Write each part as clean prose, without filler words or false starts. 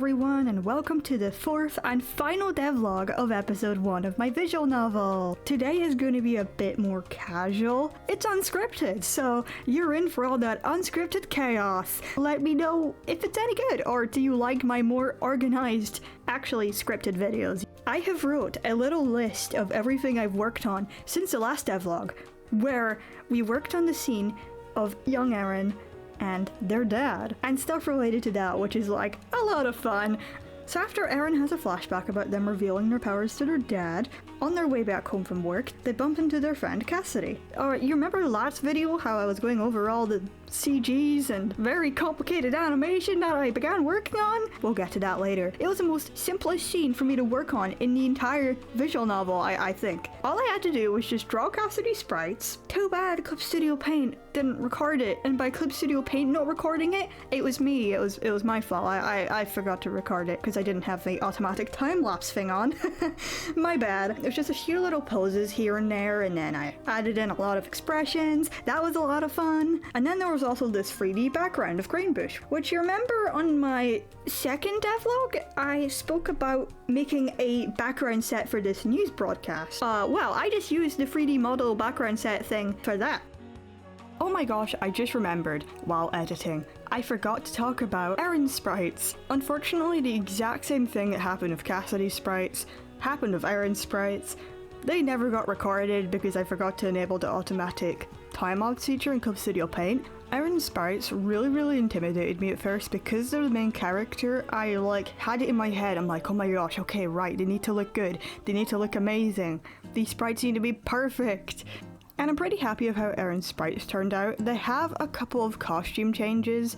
everyone, and welcome to the fourth and final devlog of episode 1 of my visual novel. Today is going to be a bit more casual. It's unscripted, so you're in for all that unscripted chaos. Let me know if it's any good, or do you like my more organized, actually scripted videos? I have wrote a little list of everything I've worked on since the last devlog, where we worked on the scene of young Eren and their dad, and stuff related to that, which is like a lot of fun. So after Eren has a flashback about them revealing their powers to their dad, on their way back home from work, they bump into their friend Cassidy. You remember the last video how I was going over all the CGs and very complicated animation that I began working on? We'll get to that later. It was the most simplest scene for me to work on in the entire visual novel, I think. All I had to do was just draw Cassidy sprites. Too bad Clip Studio Paint didn't record it, and by Clip Studio Paint not recording it, it was me. It was my fault. I forgot to record it because I didn't have the automatic time-lapse thing on. My bad. It was just a few little poses here and there, and then I added in a lot of expressions. That was a lot of fun. And then there was also this 3D background of Grainbush, which you remember on my second devlog, I spoke about making a background set for this news broadcast. Well, I just used the 3D model background set thing for that. Oh my gosh, I just remembered, while editing, I forgot to talk about Eren's sprites. Unfortunately, the exact same thing that happened with Cassidy's sprites happened with Eren's sprites. They never got recorded because I forgot to enable the automatic time-lapse feature in Clip Studio Paint. Eren's sprites really intimidated me at first because they're the main character. I had it in my head. I'm like, oh my gosh, okay, right, they need to look good. They need to look amazing. These sprites need to be perfect. And I'm pretty happy with how Eren's sprites turned out. They have a couple of costume changes.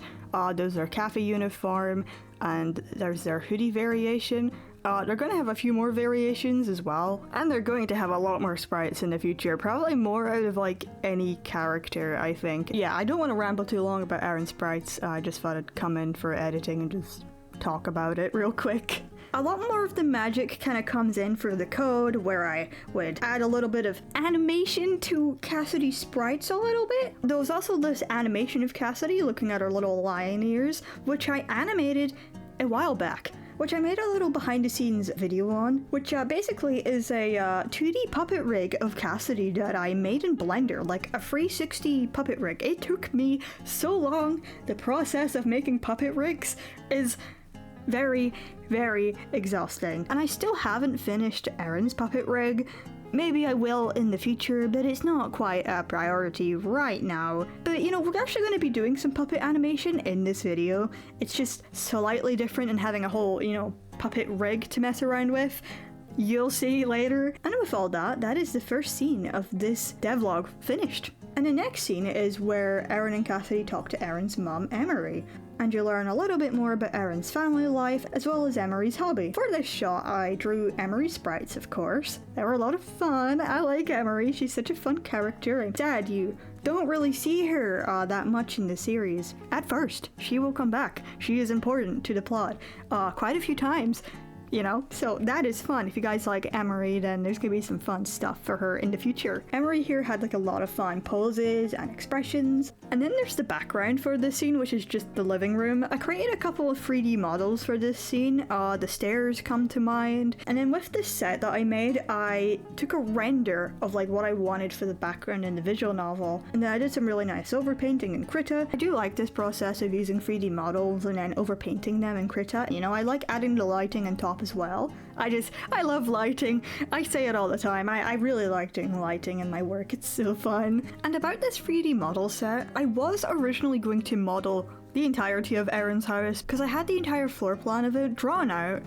There's their cafe uniform, and there's their hoodie variation. They're going to have a few more variations as well, and they're going to have a lot more sprites in the future, probably more out of any character, I think. Yeah, I don't want to ramble too long about Eren's sprites. I just thought I'd come in for editing and just talk about it real quick. A lot more of the magic kind of comes in for the code, where I would add a little bit of animation to Cassidy's sprites a little bit. There was also this animation of Cassidy looking at her little lion ears, which I animated a while back, which I made a little behind the scenes video on, which basically is a 2D puppet rig of Cassidy that I made in Blender, like a 360 puppet rig. It took me so long. The process of making puppet rigs is very exhausting. And I still haven't finished Eren's puppet rig. Maybe I will in the future, but it's not quite a priority right now. But we're actually going to be doing some puppet animation in this video. It's just slightly different and having a whole, puppet rig to mess around with. You'll see later. And with all that, that is the first scene of this devlog finished. And the next scene is where Eren and Cassidy talk to Eren's mom, Emory. And you learn a little bit more about Eren's family life, as well as Emory's hobby. For this shot, I drew Emory's sprites, of course. They were a lot of fun. I like Emory. She's such a fun character. I'm sad you don't really see her that much in the series. At first, she will come back. She is important to the plot quite a few times. So that is fun. If you guys like Emory, then there's gonna be some fun stuff for her in the future. Emory here had a lot of fun poses and expressions. And then there's the background for this scene, which is just the living room. I created a couple of 3D models for this scene. The stairs come to mind. And then with this set that I made, I took a render of what I wanted for the background in the visual novel. And then I did some really nice overpainting in Krita. I do like this process of using 3D models and then overpainting them in Krita. I like adding the lighting on top as well. I love lighting. I say it all the time. I really like doing lighting in my work. It's so fun. And about this 3D model set, I was originally going to model the entirety of Eren's house because I had the entire floor plan of it drawn out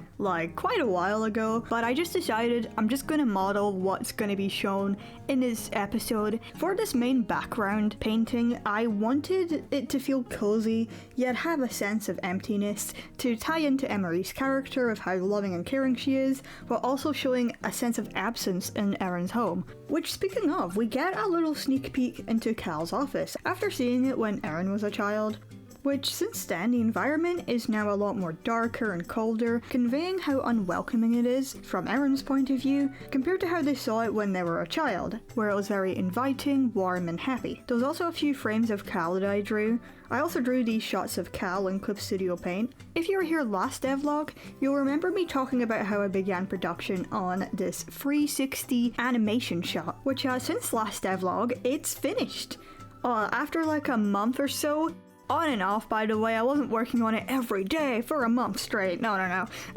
quite a while ago, but I just decided I'm just going to model what's going to be shown in this episode. For this main background painting, I wanted it to feel cozy yet have a sense of emptiness to tie into Emory's character of how loving and caring she is, while also showing a sense of absence in Eren's home. Which, speaking of, we get a little sneak peek into Cal's office after seeing it when Eren was a child. which since then the environment is now a lot more darker and colder, conveying how unwelcoming it is from Erin's point of view compared to how they saw it when they were a child, where it was very inviting, warm and happy. There was also a few frames of Cal that I drew. I also drew these shots of Cal in Clip Studio Paint. If you were here last devlog, you'll remember me talking about how I began production on this 360 animation shot, which since last devlog, it's finished. After like a month or so, on and off by the way, I wasn't working on it every day for a month straight, no.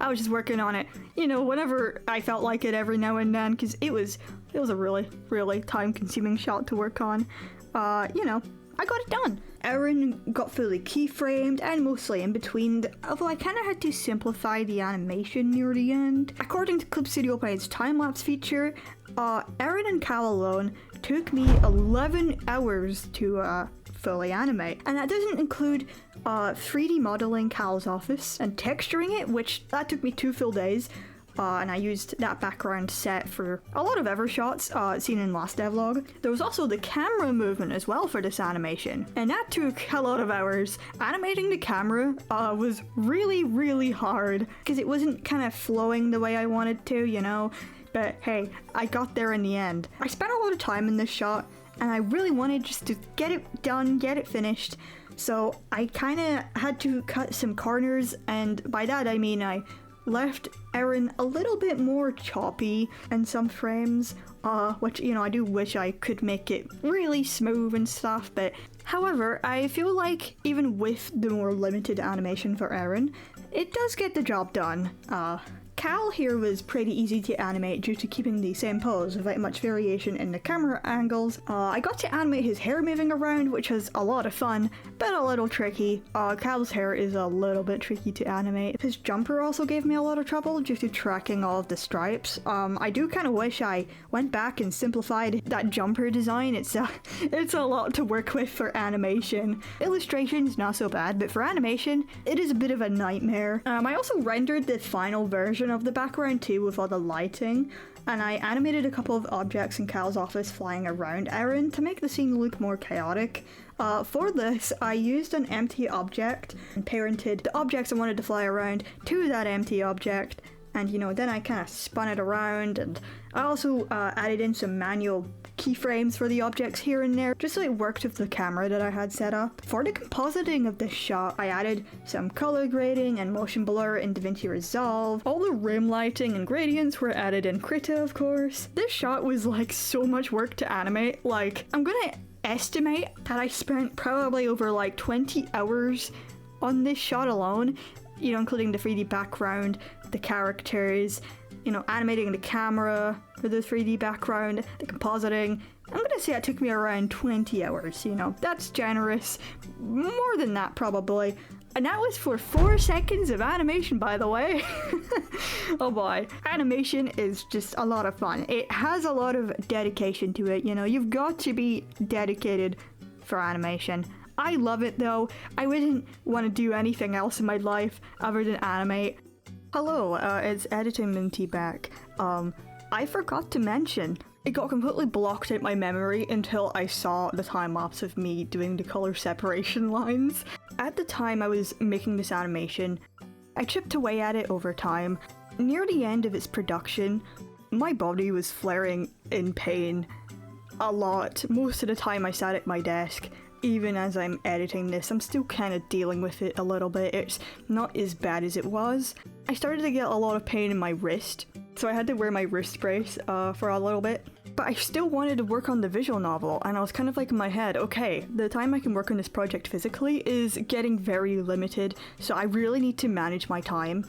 I was just working on it, you know, whenever I felt like it every now and then, because it was a really, really time-consuming shot to work on. You know, I got it done. Erin got fully keyframed and mostly in between, although I kind of had to simplify the animation near the end. According to Clip Studio Paint's time-lapse feature, Erin and Cal alone took me 11 hours to fully animate, and that doesn't include 3D modeling Cal's office and texturing it, which that took me 2 full days. And I used that background set for a lot of ever shots seen in last devlog. There was also the camera movement as well for this animation, and that took a lot of hours. Animating the camera was really, really hard because it wasn't kind of flowing the way I wanted to, you know, but hey, I got there in the end. I spent a lot of time in this shot, and I really wanted just to get it done, get it finished, so I kind of had to cut some corners, and by that I mean I left Erin a little bit more choppy in some frames, which, you know, I do wish I could make it really smooth and stuff, but however, I feel like even with the more limited animation for Erin, it does get the job done. Cal here was pretty easy to animate due to keeping the same pose without much variation in the camera angles. I got to animate his hair moving around, which was a lot of fun, but a little tricky. Cal's hair is a little bit tricky to animate. His jumper also gave me a lot of trouble due to tracking all of the stripes. I do kind of wish I went back and simplified that jumper design. It's a lot to work with for animation. Illustration's not so bad, but for animation, it is a bit of a nightmare. I also rendered the final version of the background too with all the lighting, and I animated a couple of objects in Cal's office flying around Erin to make the scene look more chaotic. For this, I used an empty object and parented the objects I wanted to fly around to that empty object, and you know, then I kind of spun it around, and I also added in some manual keyframes for the objects here and there, just so it worked with the camera that I had set up. For the compositing of this shot, I added some color grading and motion blur in DaVinci Resolve. All the rim lighting and gradients were added in Krita, of course. This shot was like so much work to animate. Like, I'm gonna estimate that I spent probably over like 20 hours on this shot alone, you know, including the 3D background, the characters, you know, animating the camera for the 3D background, the compositing. I'm gonna say it took me around 20 hours, you know, that's generous. More than that probably. And that was for 4 seconds of animation, by the way. Oh boy, animation is just a lot of fun. It has a lot of dedication to it, you know, you've got to be dedicated for animation. I love it though. I wouldn't want to do anything else in my life other than animate. Hello, it's Editing Minty back. I forgot to mention, it got completely blocked out my memory until I saw the time-lapse of me doing the color separation lines. At the time I was making this animation, I chipped away at it over time. Near the end of its production, my body was flaring in pain a lot. Most of the time I sat at my desk. Even as I'm editing this, I'm still kind of dealing with it a little bit. It's not as bad as it was. I started to get a lot of pain in my wrist, so I had to wear my wrist brace for a little bit. But I still wanted to work on the visual novel, and I was kind of like in my head, okay, the time I can work on this project physically is getting very limited, so I really need to manage my time.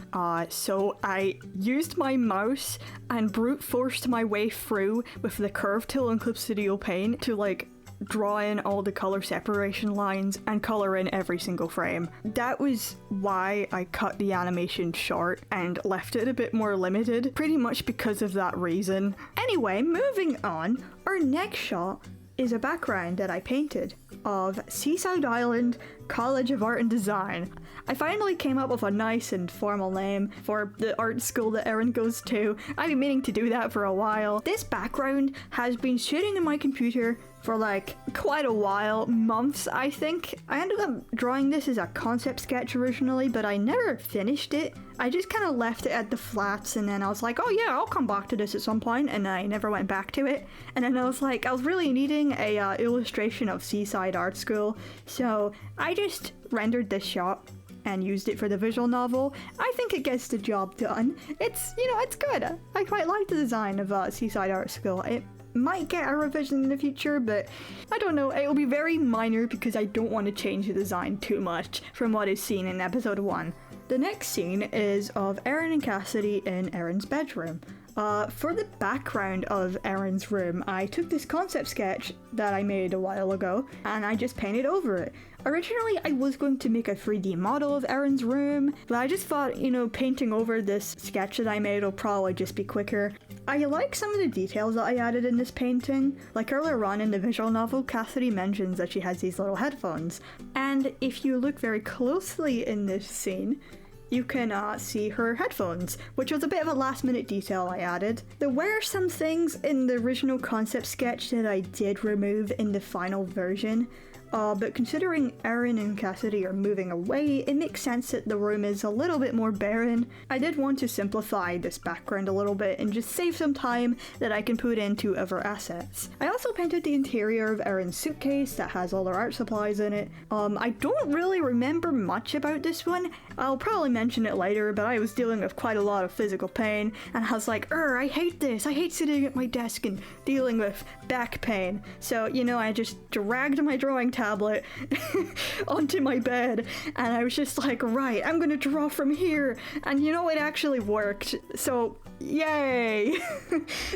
So I used my mouse and brute forced my way through with the curve tool in Clip Studio Paint to like draw in all the color separation lines and color in every single frame. That was why I cut the animation short and left it a bit more limited, pretty much because of that reason. Anyway, moving on, our next shot is a background that I painted of Seaside Island College of Art and Design. I finally came up with a nice and formal name for the art school that Erin goes to. I've been meaning to do that for a while. This background has been sitting in my computer for like quite a while, months I think. I ended up drawing this as a concept sketch originally, but I never finished it. I just kind of left it at the flats, and then I was like, oh yeah, I'll come back to this at some point, and I never went back to it. And then I was like, I was really needing a illustration of Seaside Art School, so I just rendered this shot and used it for the visual novel. I think it gets the job done. It's, you know, it's good. I quite like the design of Seaside Art School. It might get a revision in the future, but I don't know. It will be very minor because I don't want to change the design too much from what is seen in episode 1. The next scene is of Eren and Cassidy in Eren's bedroom. For the background of Eren's room, I took this concept sketch that I made a while ago, and I just painted over it. Originally, I was going to make a 3D model of Eren's room, but I just thought, you know, painting over this sketch that I made will probably just be quicker. I like some of the details that I added in this painting. Like earlier on in the visual novel, Cassidy mentions that she has these little headphones. And if you look very closely in this scene, you can see her headphones, which was a bit of a last minute detail I added. There were some things in the original concept sketch that I did remove in the final version, but considering Eren and Cassidy are moving away, it makes sense that the room is a little bit more barren. I did want to simplify this background a little bit and just save some time that I can put into other assets. I also painted the interior of Eren's suitcase that has all their art supplies in it. I don't really remember much about this one. I'll probably mention it later, but I was dealing with quite a lot of physical pain, and I was like, I hate this. I hate sitting at my desk and dealing with back pain. So, you know, I just dragged my drawing tablet onto my bed, and I was just like, right, I'm gonna draw from here. And you know, it actually worked. So, yay!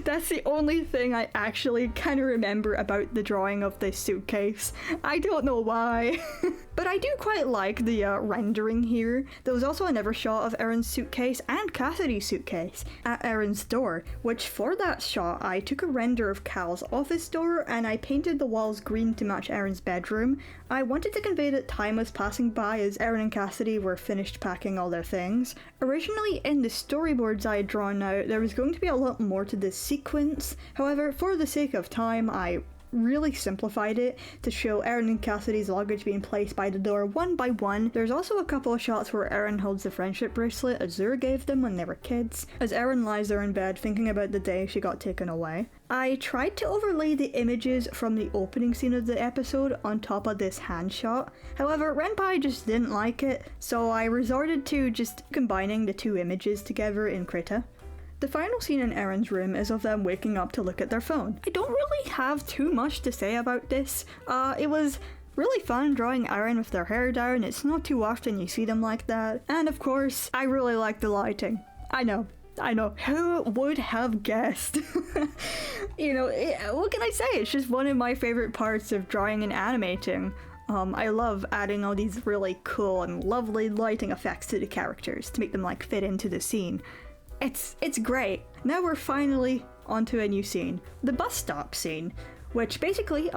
That's the only thing I actually kind of remember about the drawing of this suitcase. I don't know why. But I do quite like the rendering here. There was also another shot of Eren's suitcase and Cassidy's suitcase at Eren's door, which for that shot I took a render of Cal's office door and I painted the walls green to match Eren's bedroom. I wanted to convey that time was passing by as Eren and Cassidy were finished packing all their things. Originally in the storyboards I had drawn out, there was going to be a lot more to this sequence. However, for the sake of time, I really simplified it to show Eren and Cassidy's luggage being placed by the door one by one. There's also a couple of shots where Eren holds the friendship bracelet Azure gave them when they were kids, as Eren lies there in bed thinking about the day she got taken away. I tried to overlay the images from the opening scene of the episode on top of this hand shot. However, Ren'Py just didn't like it, so I resorted to just combining the two images together in Krita. The final scene in Eren's room is of them waking up to look at their phone. I don't really have too much to say about this. It was really fun drawing Eren with their hair down. It's not too often you see them like that. And of course, I really like the lighting. I know. Who would have guessed? You know, what can I say? It's just one of my favorite parts of drawing and animating. I love adding all these really cool and lovely lighting effects to the characters to make them like fit into the scene. It's great. Now we're finally onto a new scene. The bus stop scene, which basically,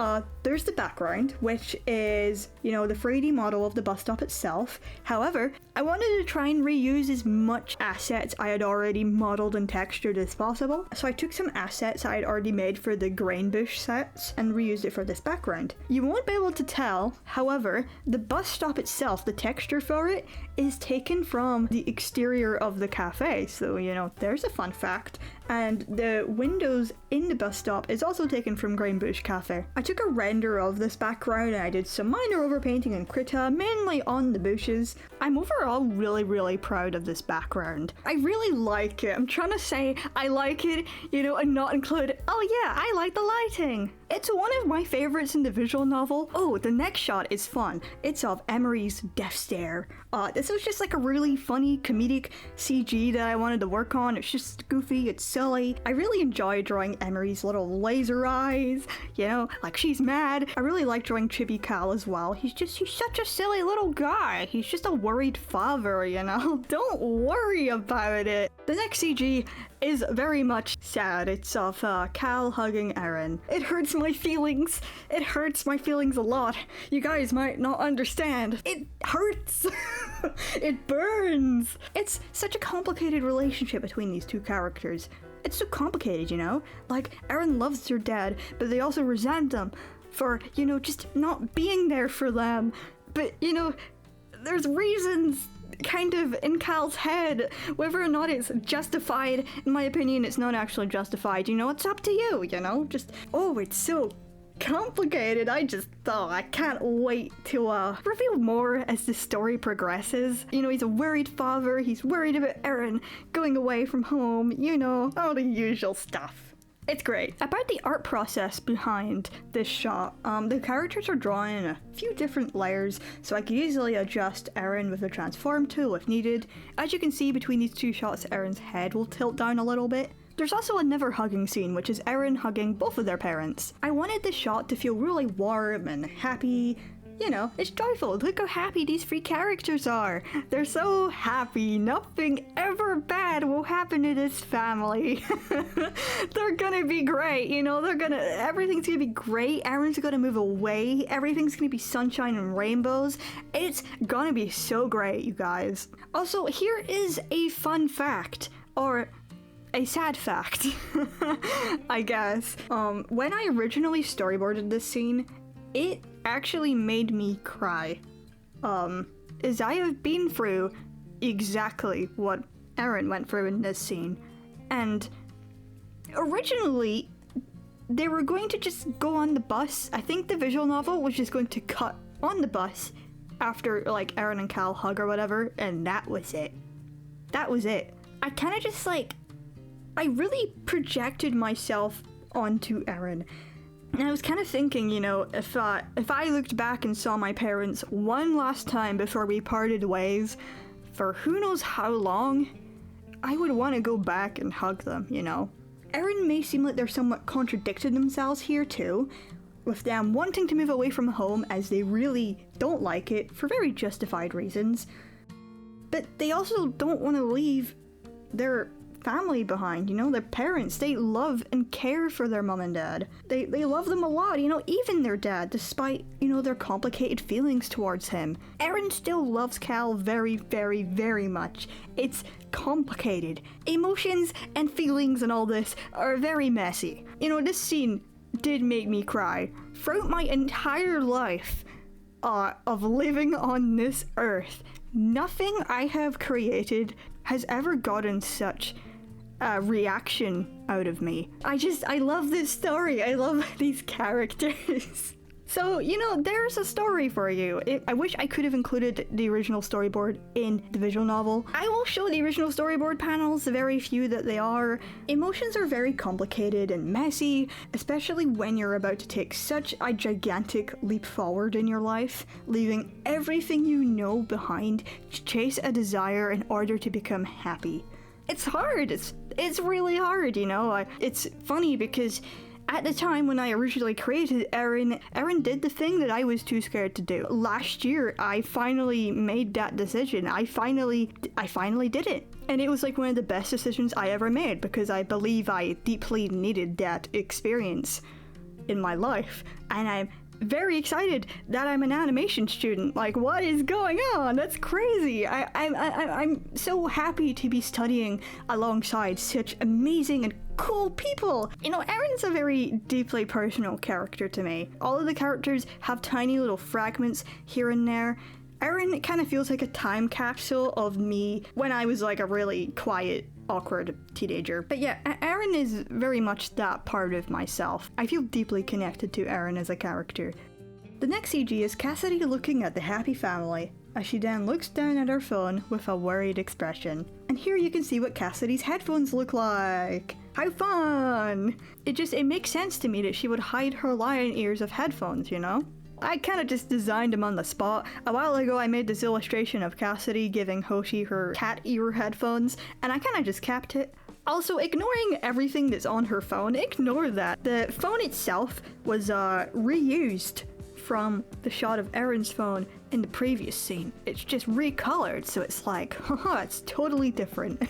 there's the background, which is, you know, the 3D model of the bus stop itself. However, I wanted to try and reuse as much assets I had already modeled and textured as possible. So I took some assets I had already made for the grain bush sets and reused it for this background. You won't be able to tell, however, the bus stop itself, the texture for it, is taken from the exterior of the cafe. So, you know, there's a fun fact. And the windows in the bus stop is also taken from Grain Bush Cafe. I took a render of this background and I did some minor overpainting in Krita, mainly on the bushes. I'm overall really proud of this background. I really like it. I'm trying to say I like it, you know, and not include, oh yeah, I like the lighting. It's one of my favorites in the visual novel. Oh, the next shot is fun. It's of Emory's death stare. This was just like a really funny comedic CG that I wanted to work on. It's just goofy, it's silly. I really enjoy drawing Emory's little laser eyes, you know, like she's mad. I really like drawing Chibi Cal as well. He's such a silly little guy. He's just a worried father, you know. Don't worry about it. The next CG is very much sad. It's of Cal hugging Eren. It hurts my feelings. It hurts my feelings a lot. You guys might not understand. It hurts. It burns. It's such a complicated relationship between these two characters. It's so complicated, you know? Like, Eren loves her dad, but they also resent them. for, you know, just not being there for them. But, you know, there's reasons kind of in Cal's head. Whether or not it's justified, in my opinion, it's not actually justified. You know, it's up to you, you know? Just, oh, it's so complicated. I can't wait to reveal more as the story progresses. You know, he's a worried father, he's worried about Eren going away from home, you know, all the usual stuff. It's great. About the art process behind this shot, the characters are drawn in a few different layers, so I could easily adjust Eren with the transform tool if needed. As you can see, between these two shots, Eren's head will tilt down a little bit. There's also a never hugging scene, which is Eren hugging both of their parents. I wanted the shot to feel really warm and happy. You know, it's joyful. Look how happy these three characters are. They're so happy. Nothing ever bad will happen to this family. They're gonna be great, you know, everything's gonna be great. Eren's gonna move away. Everything's gonna be sunshine and rainbows. It's gonna be so great, you guys. Also, here is a fun fact, or a sad fact, I guess. When I originally storyboarded this scene, it actually made me cry. As I have been through exactly what Eren went through in this scene. And originally, they were going to just go on the bus. I think the visual novel was just going to cut on the bus after, like, Eren and Cal hug or whatever, and that was it. That was it. I kind of just, like, I really projected myself onto Eren. And I was kind of thinking, you know, if I looked back and saw my parents one last time before we parted ways, for who knows how long, I would want to go back and hug them, you know? Eren may seem like they're somewhat contradicting themselves here too, with them wanting to move away from home as they really don't like it for very justified reasons, but they also don't want to leave their family behind, you know, their parents. They love and care for their mom and dad. They love them a lot, you know, even their dad, despite, you know, their complicated feelings towards him. Eren still loves Cal very, very, very much. It's complicated. Emotions and feelings and all this are very messy. You know, this scene did make me cry. Throughout my entire life of living on this earth, nothing I have created has ever gotten such reaction out of me. I love this story. I love these characters. So, you know, there's a story for you. I wish I could have included the original storyboard in the visual novel. I will show the original storyboard panels, the very few that they are. Emotions are very complicated and messy, especially when you're about to take such a gigantic leap forward in your life, leaving everything you know behind to chase a desire in order to become happy. It's hard. It's really hard, you know. It's funny because at the time when I originally created Eren did the thing that I was too scared to do. Last year, I finally made that decision. I finally did it. And it was like one of the best decisions I ever made because I believe I deeply needed that experience in my life. And I'm very excited that I'm an animation student. Like, what is going on? That's crazy. I'm so happy to be studying alongside such amazing and cool people. You know, Eren's a very deeply personal character to me. All of the characters have tiny little fragments here and there. Eren kind of feels like a time capsule of me when I was like a really quiet, awkward teenager. But yeah, Eren is very much that part of myself. I feel deeply connected to Eren as a character. The next CG is Cassidy looking at the happy family, as she then looks down at her phone with a worried expression. And here you can see what Cassidy's headphones look like. How fun! It makes sense to me that she would hide her lion ears of headphones, you know? I kind of just designed them on the spot. A while ago I made this illustration of Cassidy giving Hoshi her cat ear headphones, and I kind of just kept it. Also, ignoring everything that's on her phone, ignore that. The phone itself was reused from the shot of Eren's phone in the previous scene. It's just recolored, so it's like, haha, it's totally different.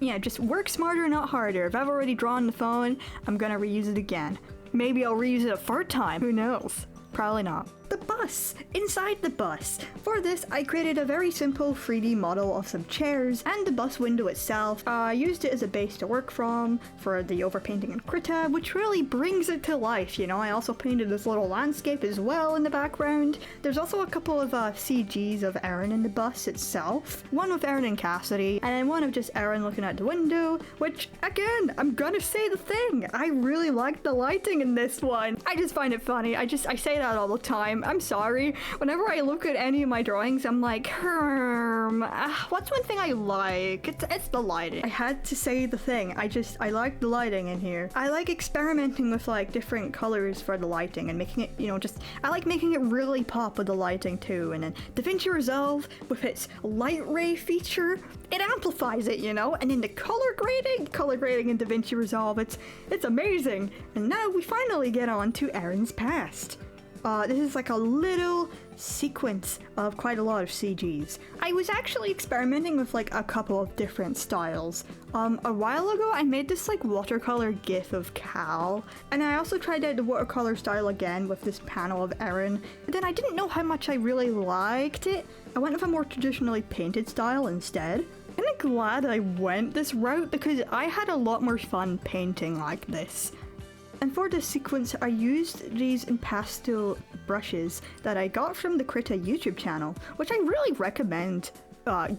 Yeah, just work smarter, not harder. If I've already drawn the phone, I'm gonna reuse it again. Maybe I'll reuse it a third time, who knows? Probably not. the bus inside the bus. For this, I created a very simple 3D model of some chairs and the bus window itself. I used it as a base to work from for the overpainting in Krita, which really brings it to life, you know. I also painted this little landscape as well in the background. There's also a couple of CGs of Aaron in the bus itself. One with Aaron and Cassidy, and then one of just Aaron looking out the window, which, again, I'm gonna say the thing. I really like the lighting in this one. I just find it funny. I say that all the time. I'm sorry. Whenever I look at any of my drawings, I'm like, what's one thing I like? It's the lighting. I had to say the thing. I like the lighting in here. I like experimenting with like different colors for the lighting and making it, you know, I like making it really pop with the lighting too. And then DaVinci Resolve with its light ray feature, it amplifies it, you know. And then the color grading in DaVinci Resolve, it's amazing. And now we finally get on to Aaron's past. This is like a little sequence of quite a lot of CGs. I was actually experimenting with like a couple of different styles. A while ago I made this like watercolor gif of Cal, and I also tried out the watercolor style again with this panel of Aaron, but then I didn't know how much I really liked it. I went with a more traditionally painted style instead. I'm kind of glad I went this route because I had a lot more fun painting like this. And for this sequence, I used these impasto brushes that I got from the Krita YouTube channel, which I really recommend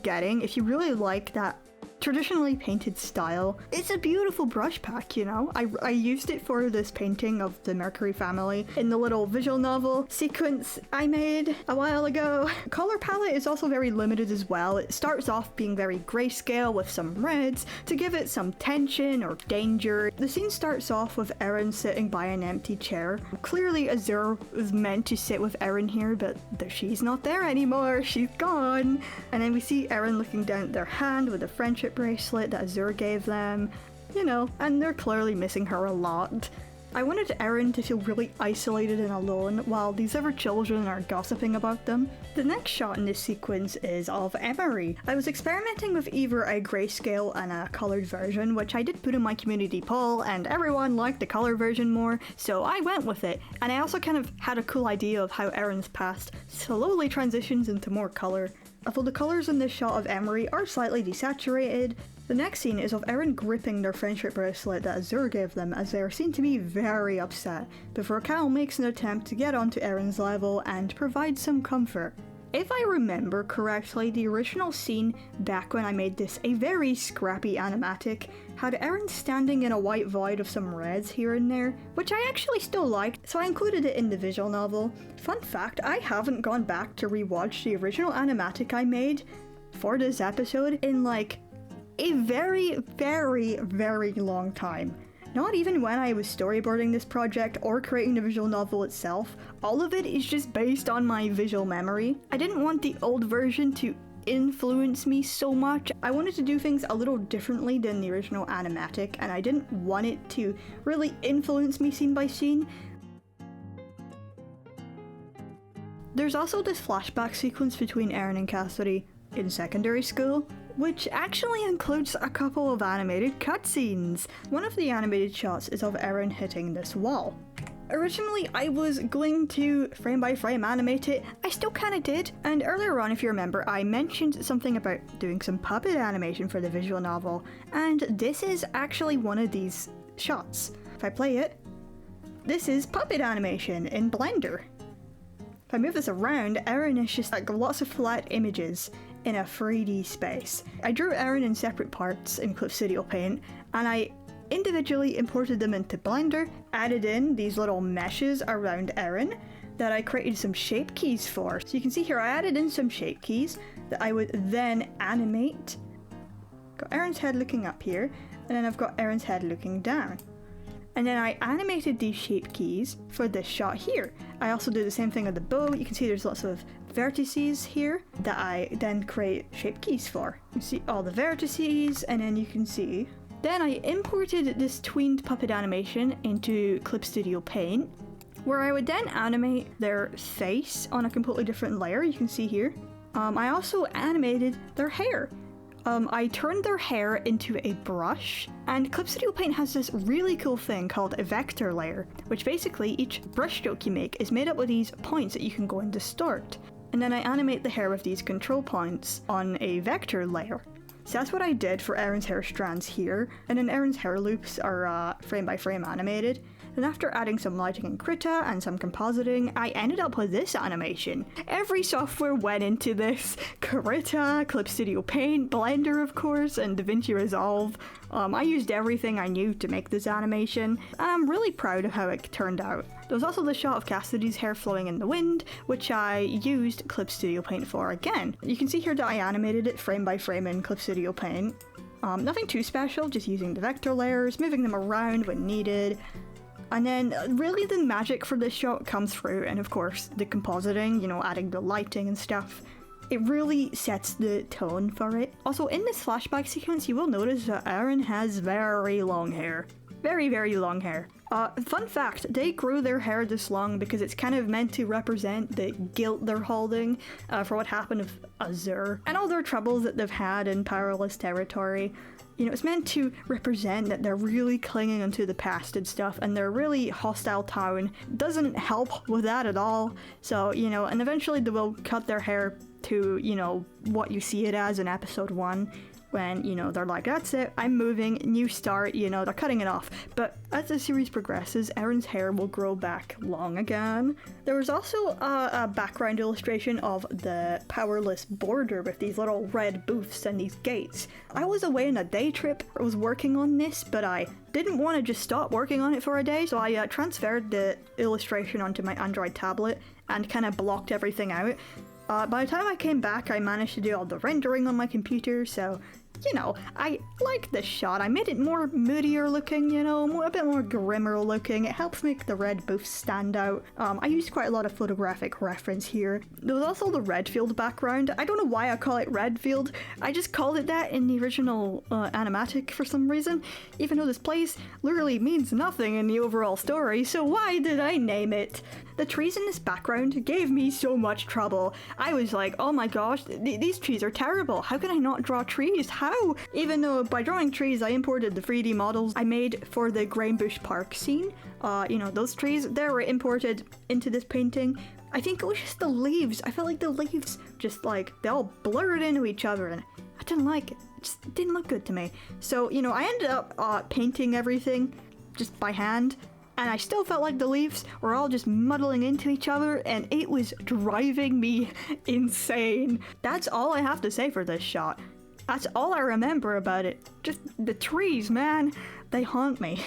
getting if you really like that traditionally painted style. It's a beautiful brush pack, you know. I used it for this painting of the Mercury family in the little visual novel sequence I made a while ago. Color palette is also very limited as well. It starts off being very grayscale with some reds to give it some tension or danger. The scene starts off with Aaron sitting by an empty chair. Clearly Azur was meant to sit with Aaron here, but she's not there anymore. She's gone. And then we see Aaron looking down at their hand with a friendship bracelet that Azur gave them, you know, and they're clearly missing her a lot. I wanted Aaron to feel really isolated and alone while these other children are gossiping about them. The next shot in this sequence is of Emory. I was experimenting with either a grayscale and a colored version, which I did put in my community poll, and everyone liked the color version more, so I went with it. And I also kind of had a cool idea of how Aaron's past slowly transitions into more color. Although the colours in this shot of Emory are slightly desaturated, the next scene is of Aaron gripping their friendship bracelet that Azur gave them as they are seen to be very upset, before Cal makes an attempt to get onto Aaron's level and provide some comfort. If I remember correctly, the original scene back when I made this a very scrappy animatic had Aaron standing in a white void of some reds here and there, which I actually still liked, so I included it in the visual novel. Fun fact, I haven't gone back to rewatch the original animatic I made for this episode in like a very, very, very long time. Not even when I was storyboarding this project or creating the visual novel itself. All of it is just based on my visual memory. I didn't want the old version to influence me so much. I wanted to do things a little differently than the original animatic, and I didn't want it to really influence me scene by scene. There's also this flashback sequence between Aaron and Cassidy in secondary school, which actually includes a couple of animated cutscenes. One of the animated shots is of Aaron hitting this wall. Originally, I was going to frame by frame animate it. I still kinda did, and earlier on, if you remember, I mentioned something about doing some puppet animation for the visual novel, and this is actually one of these shots. If I play it, this is puppet animation in Blender. If I move this around, Aaron is just like lots of flat images in a 3D space. I drew Aaron in separate parts in Clip Studio Paint, and I individually imported them into Blender, added in these little meshes around Aaron that I created some shape keys for. So you can see here I added in some shape keys that I would then animate. Got Aaron's head looking up here, and then I've got Aaron's head looking down. And then I animated these shape keys for this shot here. I also do the same thing with the bow. You can see there's lots of vertices here that I then create shape keys for. You see all the vertices, and then you can see. Then I imported this tweened puppet animation into Clip Studio Paint, where I would then animate their face on a completely different layer, you can see here. I also animated their hair I turned their hair into a brush, and Clip Studio Paint has this really cool thing called a vector layer, which basically each brush stroke you make is made up of these points that you can go and distort. And then I animate the hair with these control points on a vector layer. So that's what I did for Erin's hair strands here, and then Erin's hair loops are frame by frame animated. Then after adding some lighting in Krita and some compositing, I ended up with this animation. Every software went into this. Krita, Clip Studio Paint, Blender of course, and DaVinci Resolve. I used everything I knew to make this animation, and I'm really proud of how it turned out. There was also the shot of Cassidy's hair flowing in the wind, which I used Clip Studio Paint for again. You can see here that I animated it frame by frame in Clip Studio Paint. Nothing too special, just using the vector layers, moving them around when needed. And then really the magic for this shot comes through, and of course the compositing, you know, adding the lighting and stuff. It really sets the tone for it. Also in this flashback sequence you will notice that Erin has very long hair. Very, very long hair. Fun fact, they grew their hair this long because it's kind of meant to represent the guilt they're holding for what happened with Azure and all their troubles that they've had in Powerless Territory. You know, it's meant to represent that they're really clinging onto the past and stuff, and their really hostile tone doesn't help with that at all. So, you know, and eventually they will cut their hair to, you know, what you see it as in episode 1. When, you know, they're like, that's it, I'm moving, new start, you know, they're cutting it off. But as the series progresses, Erin's hair will grow back long again. There was also a background illustration of the Powerless border with these little red booths and these gates. I was away on a day trip, I was working on this, but I didn't want to just stop working on it for a day, so I transferred the illustration onto my Android tablet and kind of blocked everything out. By the time I came back, I managed to do all the rendering on my computer, so, you know, I like this shot. I made it more moodier looking, you know, a bit more grimmer looking. It helps make the red booths stand out. I used quite a lot of photographic reference here. There was also the Redfield background. I don't know why I call it Redfield. I just called it that in the original animatic for some reason, even though this place literally means nothing in the overall story, so why did I name it? The trees in this background gave me so much trouble. I was like, oh my gosh, these trees are terrible. How can I not draw trees? How? Even though by drawing trees, I imported the 3D models I made for the Grainbush Park scene. You know, those trees, they were imported into this painting. I think it was just the leaves. I felt like the leaves just like, they all blurred into each other and I didn't like it. It just didn't look good to me. So, you know, I ended up painting everything just by hand. And I still felt like the leaves were all just muddling into each other, and it was driving me insane. That's all I have to say for this shot. That's all I remember about it. Just the trees, man. They haunt me.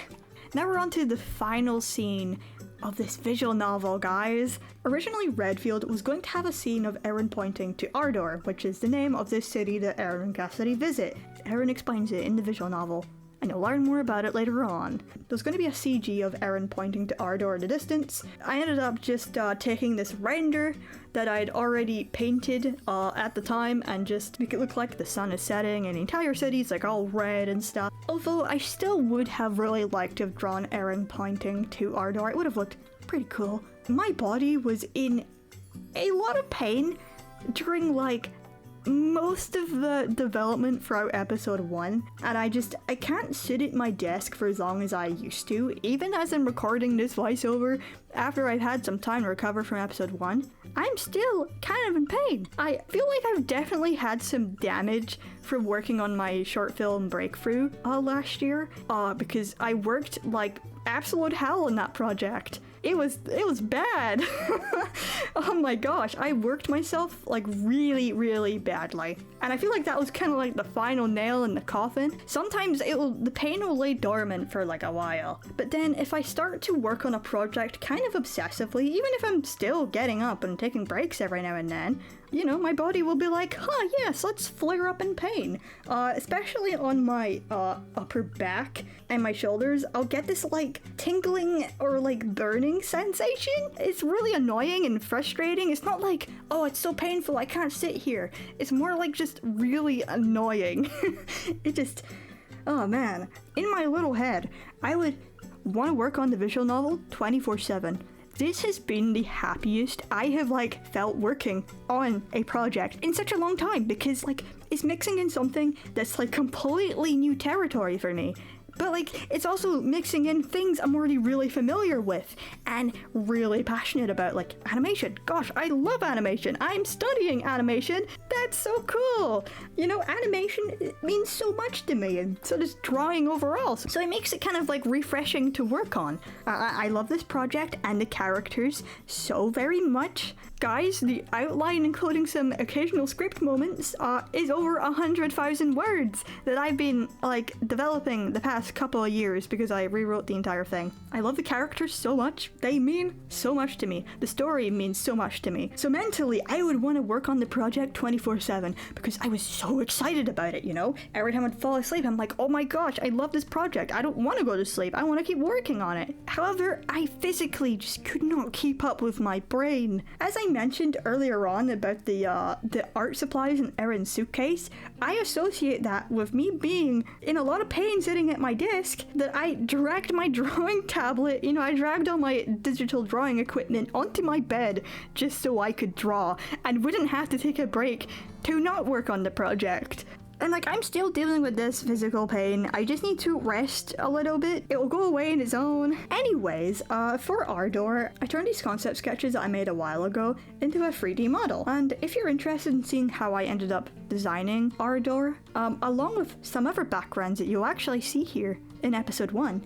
Now we're on to the final scene of this visual novel, guys. Originally, Redfield was going to have a scene of Erin pointing to Ardor, which is the name of this city that Erin and Cassidy visit. Erin explains it in the visual novel, and you'll learn more about it later on. There's going to be a CG of Erin pointing to Ardor in the distance. I ended up just taking this render that I'd already painted at the time and just make it look like the sun is setting and the entire city's like all red and stuff. Although I still would have really liked to have drawn Erin pointing to Ardor. It would have looked pretty cool. My body was in a lot of pain during like most of the development throughout episode 1, and I can't sit at my desk for as long as I used to, even as I'm recording this voiceover after I've had some time to recover from episode 1. I'm still kind of in pain. I feel like I've definitely had some damage from working on my short film breakthrough last year, because I worked like absolute hell on that project. It was bad. Oh my gosh, I worked myself like really, really badly. And I feel like that was kind of like the final nail in the coffin. Sometimes the pain will lay dormant for like a while. But then if I start to work on a project kind of obsessively, even if I'm still getting up and taking breaks every now and then, you know, my body will be like, huh, yes, let's flare up in pain. Especially on my upper back and my shoulders, I'll get this like tingling or like burning sensation. It's really annoying and frustrating. It's not like, oh, it's so painful, I can't sit here. It's more like just really annoying. It just, oh man. In my little head, I would want to work on the visual novel 24/7. This has been the happiest I have like felt working on a project in such a long time, because like it's mixing in something that's like completely new territory for me. But like, it's also mixing in things I'm already really familiar with and really passionate about, like animation. Gosh, I love animation. I'm studying animation. That's so cool. You know, animation means so much to me, and so does drawing overall. So it makes it kind of like refreshing to work on. I love this project and the characters so very much. Guys, the outline, including some occasional script moments, is over 100,000 words that I've been like developing the past couple of years because I rewrote the entire thing. I love the characters so much. They mean so much to me. The story means so much to me. So mentally, I would want to work on the project 24/7 because I was so excited about it, you know? Every time I'd fall asleep, I'm like, oh my gosh, I love this project. I don't want to go to sleep. I want to keep working on it. However, I physically just could not keep up with my brain. As I mentioned earlier on about the art supplies in Erin's suitcase, I associate that with me being in a lot of pain sitting at my desk, that I dragged my drawing tablet, you know, I dragged all my digital drawing equipment onto my bed just so I could draw and wouldn't have to take a break to not work on the project. And like, I'm still dealing with this physical pain. I just need to rest a little bit. It will go away on its own. Anyways, for Ardor, I turned these concept sketches that I made a while ago into a 3D model. And if you're interested in seeing how I ended up designing Ardor, along with some other backgrounds that you'll actually see here in episode 1,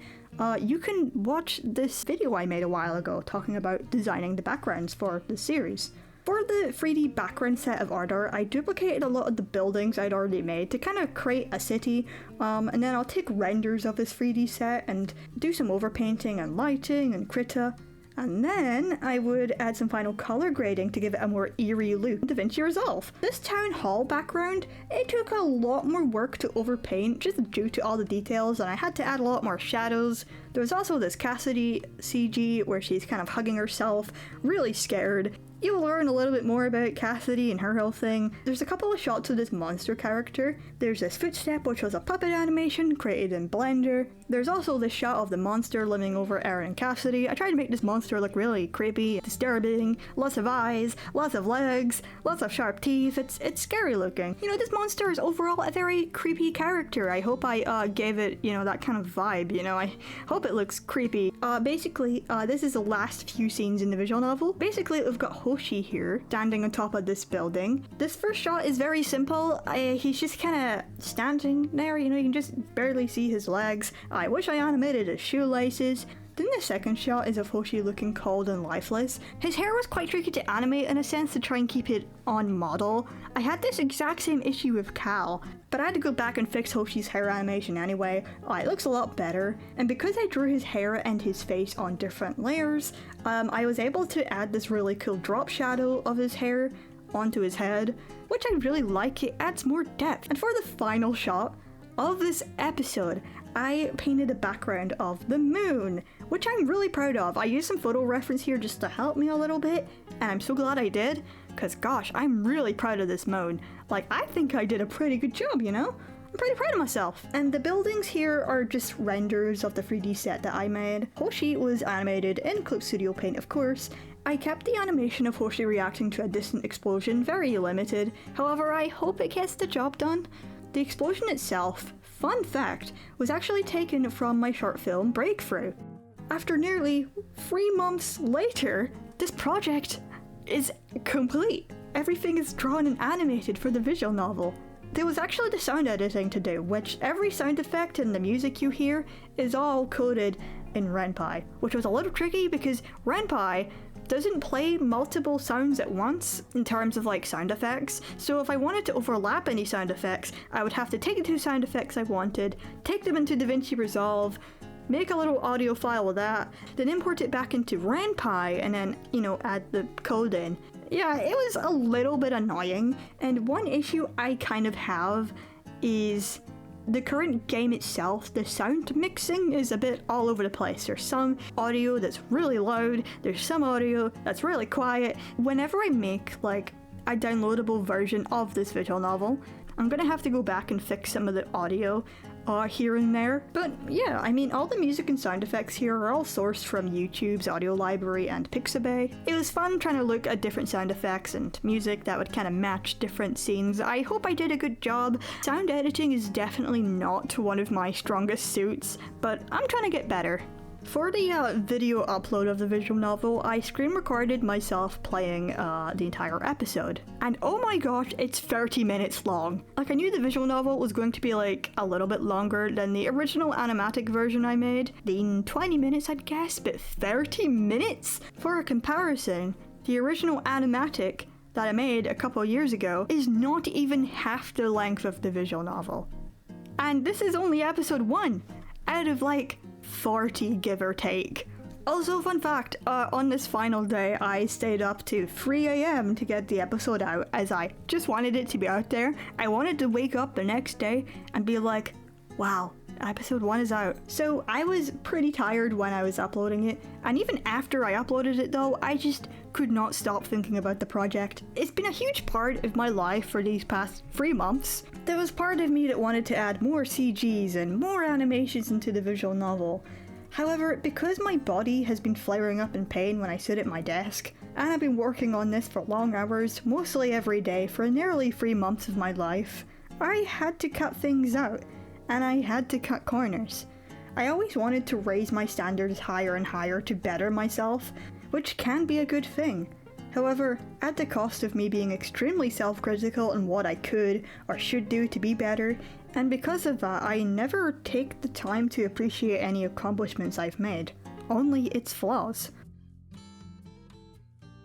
you can watch this video I made a while ago talking about designing the backgrounds for the series. For the 3D background set of Ardor, I duplicated a lot of the buildings I'd already made to kind of create a city, and then I'll take renders of this 3D set and do some overpainting and lighting and krita, and then I would add some final color grading to give it a more eerie look in DaVinci Resolve. This town hall background, it took a lot more work to overpaint just due to all the details, and I had to add a lot more shadows. There was also this Cassidy CG where she's kind of hugging herself, really scared. You'll learn a little bit more about Cassidy and her whole thing. There's a couple of shots of this monster character. There's this footstep, which was a puppet animation created in Blender. There's also this shot of the monster living over Erin and Cassidy. I tried to make this monster look really creepy, disturbing, lots of eyes, lots of legs, lots of sharp teeth. It's scary looking. You know, this monster is overall a very creepy character. I hope I gave it, you know, that kind of vibe, you know. I hope it looks creepy. Basically, this is the last few scenes in the visual novel. Basically, we've got Hoshi here, standing on top of this building. This first shot is very simple. He's just kind of standing there, you know, you can just barely see his legs. I wish I animated his shoelaces. Then the second shot is of Hoshi looking cold and lifeless. His hair was quite tricky to animate in a sense to try and keep it on model. I had this exact same issue with Cal, but I had to go back and fix Hoshi's hair animation anyway. It looks a lot better, and because I drew his hair and his face on different layers, I was able to add this really cool drop shadow of his hair onto his head, which I really like. It adds more depth. And for the final shot of this episode, I painted a background of the moon, which I'm really proud of. I used some photo reference here just to help me a little bit, and I'm so glad I did, because gosh, I'm really proud of this moon. Like, I think I did a pretty good job, you know? I'm pretty proud of myself. And the buildings here are just renders of the 3D set that I made. Hoshi was animated in Clip Studio Paint, of course. I kept the animation of Hoshi reacting to a distant explosion very limited, however I hope it gets the job done. The explosion itself, fun fact, was actually taken from my short film Breakthrough. After nearly 3 months later, this project is complete. Everything is drawn and animated for the visual novel. There was actually the sound editing to do, which every sound effect and the music you hear is all coded in Ren'Py, which was a little tricky because Ren'Py doesn't play multiple sounds at once in terms of like sound effects, so if I wanted to overlap any sound effects, I would have to take the 2 sound effects I wanted, take them into DaVinci Resolve, make a little audio file with that, then import it back into Ren'Py, and then, you know, add the code in. Yeah, it was a little bit annoying, and one issue I kind of have is the current game itself. The sound mixing is a bit all over the place. There's some audio that's really loud, there's some audio that's really quiet. Whenever I make like a downloadable version of this visual novel, I'm gonna have to go back and fix some of the audio. here and there. But yeah, I mean, all the music and sound effects here are all sourced from YouTube's audio library and Pixabay. It was fun trying to look at different sound effects and music that would kind of match different scenes. I hope I did a good job. Sound editing is definitely not one of my strongest suits, but I'm trying to get better. For the video upload of the visual novel, I screen recorded myself playing the entire episode. And oh my gosh, it's 30 minutes long. Like, I knew the visual novel was going to be like a little bit longer than the original animatic version I made. Then 20 minutes I'd guess, but 30 minutes? For a comparison, the original animatic that I made a couple years ago is not even half the length of the visual novel. And this is only episode 1 out of like 40, give or take. Also, fun fact, on this final day, I stayed up to 3 AM to get the episode out, as I just wanted it to be out there. I wanted to wake up the next day and be like, wow, episode 1 is out. So I was pretty tired when I was uploading it, and even after I uploaded it though, I just could not stop thinking about the project. It's been a huge part of my life for these past 3 months. There was part of me that wanted to add more CGs and more animations into the visual novel. However, because my body has been flaring up in pain when I sit at my desk, and I've been working on this for long hours, mostly every day for nearly 3 months of my life, I had to cut things out, and I had to cut corners. I always wanted to raise my standards higher and higher to better myself, which can be a good thing. However, at the cost of me being extremely self-critical in what I could or should do to be better, and because of that, I never take the time to appreciate any accomplishments I've made, only its flaws.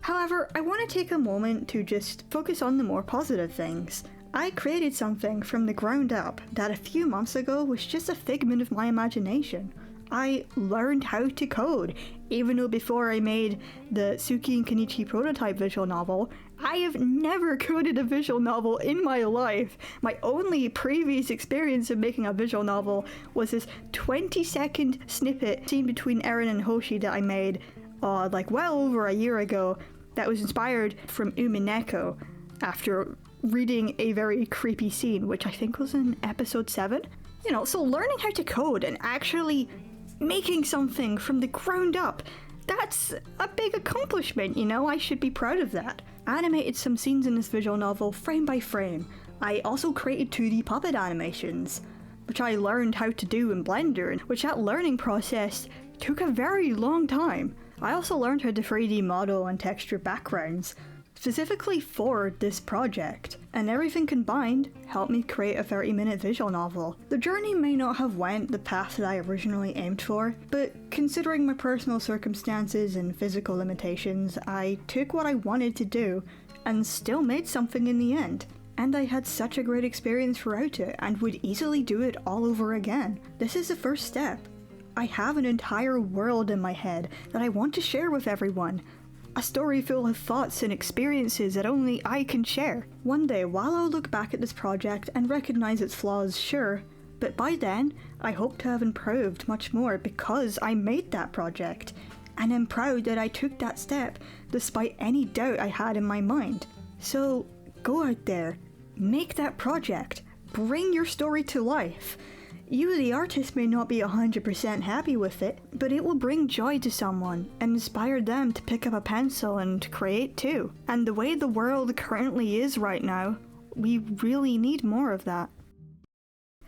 However, I want to take a moment to just focus on the more positive things. I created something from the ground up that a few months ago was just a figment of my imagination. I learned how to code, even though before I made the Suki and Kenichi prototype visual novel, I have never coded a visual novel in my life. My only previous experience of making a visual novel was this 20-second snippet scene between Eren and Hoshi that I made like well over a year ago that was inspired from Umineko after reading a very creepy scene, which I think was in episode 7. You know, so learning how to code and actually making something from the ground up, that's a big accomplishment, you know, I should be proud of that. I animated some scenes in this visual novel frame by frame. I also created 2D puppet animations, which I learned how to do in Blender, which that learning process took a very long time. I also learned how to 3D model and texture backgrounds, specifically for this project, and everything combined helped me create a 30-minute visual novel. The journey may not have went the path that I originally aimed for, but considering my personal circumstances and physical limitations, I took what I wanted to do and still made something in the end. And I had such a great experience throughout it and would easily do it all over again. This is the first step. I have an entire world in my head that I want to share with everyone. A story full of thoughts and experiences that only I can share. One day, while I'll look back at this project and recognize its flaws, sure, but by then, I hope to have improved much more because I made that project, and I'm proud that I took that step despite any doubt I had in my mind. So, go out there, make that project, bring your story to life. You, the artist, may not be 100% happy with it, but it will bring joy to someone and inspire them to pick up a pencil and create too. And the way the world currently is right now, we really need more of that.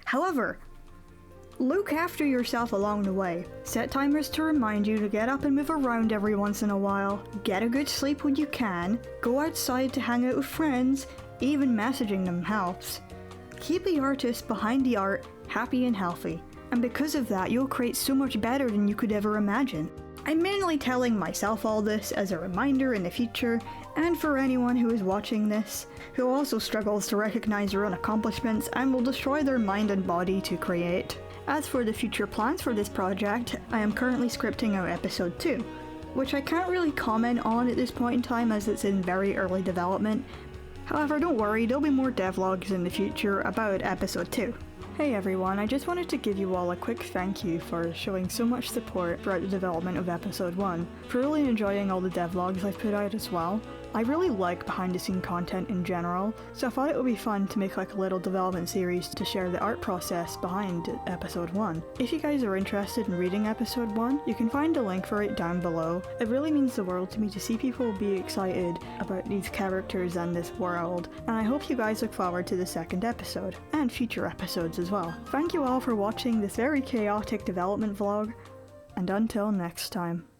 However, look after yourself along the way. Set timers to remind you to get up and move around every once in a while. Get a good sleep when you can. Go outside to hang out with friends. Even messaging them helps. Keep the artist behind the art happy and healthy, and because of that you'll create so much better than you could ever imagine. I'm mainly telling myself all this as a reminder in the future, and for anyone who is watching this, who also struggles to recognize their own accomplishments and will destroy their mind and body to create. As for the future plans for this project, I am currently scripting out episode 2, which I can't really comment on at this point in time as it's in very early development. However, don't worry, there'll be more devlogs in the future about episode 2. Hey everyone, I just wanted to give you all a quick thank you for showing so much support throughout the development of episode 1, for really enjoying all the devlogs I've put out as well. I really like behind the scene content in general, so I thought it would be fun to make like a little development series to share the art process behind episode 1. If you guys are interested in reading episode 1, you can find a link for it down below. It really means the world to me to see people be excited about these characters and this world, and I hope you guys look forward to the second episode, and future episodes as well. Thank you all for watching this very chaotic development vlog, and until next time.